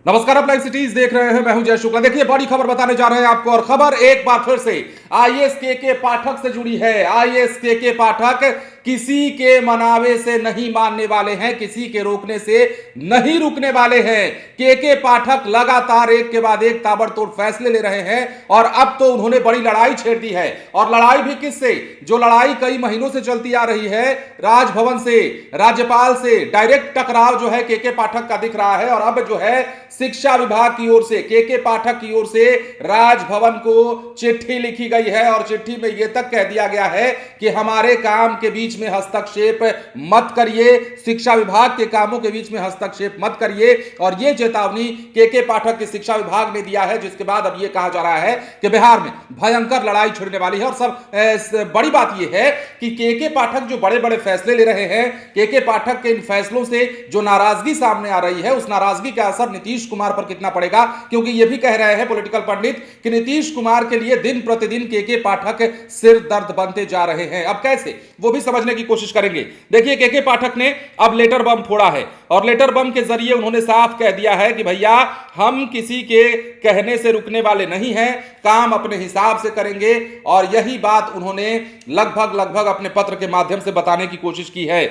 नमस्कार, आप live cities देख रहे हैं। मैं हूं जय शुक्ला। देखिए, बड़ी खबर बताने जा रहे हैं आपको, और खबर एक बार फिर से आईएएस के पाठक से जुड़ी है। आईएएस के पाठक किसी के मनावे से नहीं मानने वाले हैं, किसी के रोकने से नहीं रुकने वाले हैं। के पाठक लगातार एक के बाद एक ताबड़तोड़ फैसले ले रहे हैं, और अब तो उन्होंने बड़ी लड़ाई छेड़ दी है। और लड़ाई भी किससे? जो लड़ाई कई महीनों से चलती आ रही है, राजभवन से, राज्यपाल से डायरेक्ट टकराव जो है के पाठक का दिख रहा है। और अब जो है शिक्षा विभाग की ओर से, के पाठक की ओर से राजभवन को चिट्ठी लिखी गई है, और चिट्ठी में यह तक कह दिया गया है कि हमारे काम के बीच में हस्तक्षेप मत करिए, शिक्षा विभाग के कामों के बीच में हस्तक्षेप मत करिए। और यह चेतावनी के पाठक के शिक्षा विभाग ने दिया है, जिसके बाद अब यह कहा जा रहा है कि बिहार में भयंकर लड़ाई छिड़ने वाली है। और सब बड़ी बात यह है कि के पाठक जो बड़े बड़े फैसले ले रहे हैं, के पाठक के इन फैसलों से जो नाराजगी सामने आ रही है, उस नाराजगी का असर नीतीश कुमार पर कितना पड़ेगा। क्योंकि यह भी कह रहे हैं पॉलिटिकल पंडित कि नीतीश कुमार के लिए दिन प्रतिदिन के पाठक सिर दर्द बनते जा रहे हैं। अब कैसे, वो भी समझने की कोशिश करेंगे। देखिए, के पाठक ने अब लेटर बम फोड़ा है, और लेटर बम के जरिए उन्होंने साफ कह दिया है कि भैया, हम किसी के कहने से रुकने वाले नहीं हैं, काम अपने हिसाब से करेंगे। और यही बात उन्होंने लगभग अपने पत्र के माध्यम से बताने की कोशिश की है।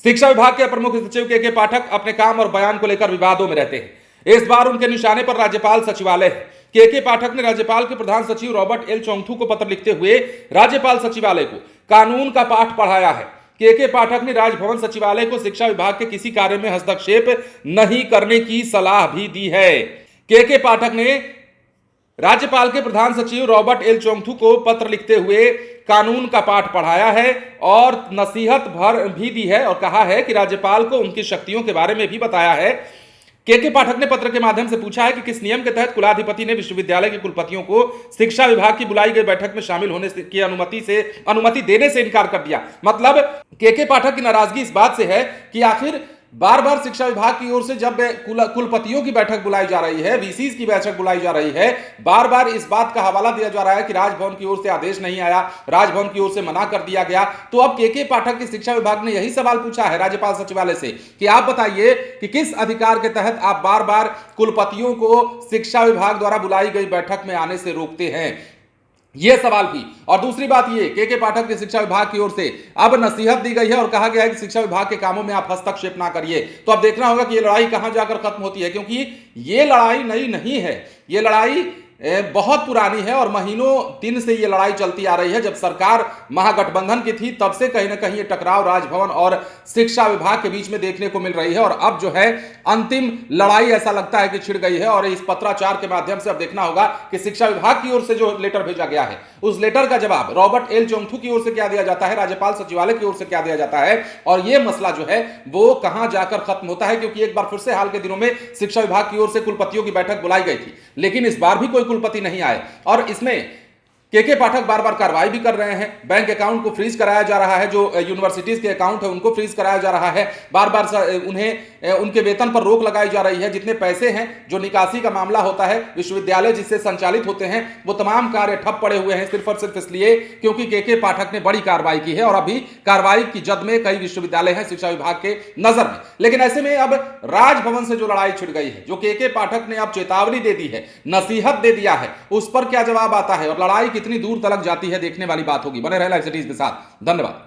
शिक्षा विभाग के अपर मुख्य सचिव के पाठक अपने काम और बयान को लेकर विवादों में रहते हैं। इस बार उनके निशाने पर राज्यपाल सचिवालय है। के पाठक ने राज्यपाल के प्रधान सचिव रॉबर्ट एल चोंगथू को पत्र लिखते हुए राज्यपाल सचिवालय को कानून का पाठ पढ़ाया है। के पाठक ने राजभवन सचिवालय को शिक्षा विभाग के किसी कार्य में हस्तक्षेप नहीं करने की सलाह भी दी है। के पाठक ने राज्यपाल के प्रधान सचिव रॉबर्ट एल चोंगथू को पत्र लिखते हुए कानून का पाठ पढ़ाया है, और नसीहत भर भी दी है, और कहा है कि राज्यपाल को उनकी शक्तियों के बारे में भी बताया है। के पाठक ने पत्र के माध्यम से पूछा है कि किस नियम के तहत कुलाधिपति ने विश्वविद्यालय के कुलपतियों को शिक्षा विभाग की बुलाई गई बैठक में शामिल होने की अनुमति देने से इनकार कर दिया। मतलब के पाठक की नाराजगी इस बात से है कि आखिर बार बार शिक्षा विभाग की ओर से जब कुलपतियों की बैठक बुलाई जा रही है, वीसीज की बैठक बुलाई जा रही है, बार बार इस बात का हवाला दिया जा रहा है कि राजभवन की ओर से आदेश नहीं आया, राजभवन की ओर से मना कर दिया गया। तो अब के पाठक की शिक्षा विभाग ने यही सवाल पूछा है राज्यपाल सचिवालय से कि आप बताइए कि किस अधिकार के तहत आप बार बार कुलपतियों को शिक्षा विभाग द्वारा बुलाई गई बैठक में आने से रोकते हैं। यह सवाल भी। और दूसरी बात यह, के पाठक की शिक्षा विभाग की ओर से अब नसीहत दी गई है, और कहा गया है कि शिक्षा विभाग के कामों में आप हस्तक्षेप ना करिए। तो अब देखना होगा कि यह लड़ाई कहां जाकर खत्म होती है, क्योंकि यह लड़ाई नई नहीं है, यह लड़ाई बहुत पुरानी है, और महीनों दिन से यह लड़ाई चलती आ रही है। जब सरकार महागठबंधन की थी, तब से कहीं ना कहीं ये टकराव राजभवन और शिक्षा विभाग के बीच में देखने को मिल रही है। और अब जो है अंतिम लड़ाई ऐसा लगता है कि छिड़ गई है। और इस पत्राचार के माध्यम से अब देखना होगा कि शिक्षा विभाग की ओर से जो लेटर भेजा गया है, उस लेटर का जवाब रॉबर्ट एल चोंगथू की ओर से क्या दिया जाता है, राज्यपाल सचिवालय की ओर से क्या दिया जाता है, और यह मसला जो है वो कहां जाकर खत्म होता है। क्योंकि एक बार फिर से हाल के दिनों में शिक्षा विभाग की ओर से कुलपतियों की बैठक बुलाई गई थी, लेकिन इस बार भी कोई कुलपति नहीं आए। और इसमें के पाठक बार बार कार्रवाई भी कर रहे हैं। बैंक अकाउंट को फ्रीज कराया जा रहा है, जो यूनिवर्सिटीज के अकाउंट है उनको फ्रीज कराया जा रहा है। बार बार उन्हें उनके वेतन पर रोक लगाई जा रही है। जितने पैसे हैं, जो निकासी का मामला होता है, विश्वविद्यालय जिससे संचालित होते हैं, वो तमाम कार्य ठप पड़े हुए हैं, सिर्फ और सिर्फ इसलिए क्योंकि के पाठक ने बड़ी कार्रवाई की है। और अभी कार्रवाई की जद में कई विश्वविद्यालय हैं शिक्षा विभाग के नजर में। लेकिन ऐसे में अब राजभवन से जो लड़ाई छिड़ गई है, जो के पाठक ने अब चेतावनी दे दी है, नसीहत दे दिया है, उस पर क्या जवाब आता है और लड़ाई कितनी दूर तक जाती है, देखने वाली बात होगी। बने रहे लाइव सिटीज के साथ। धन्यवाद।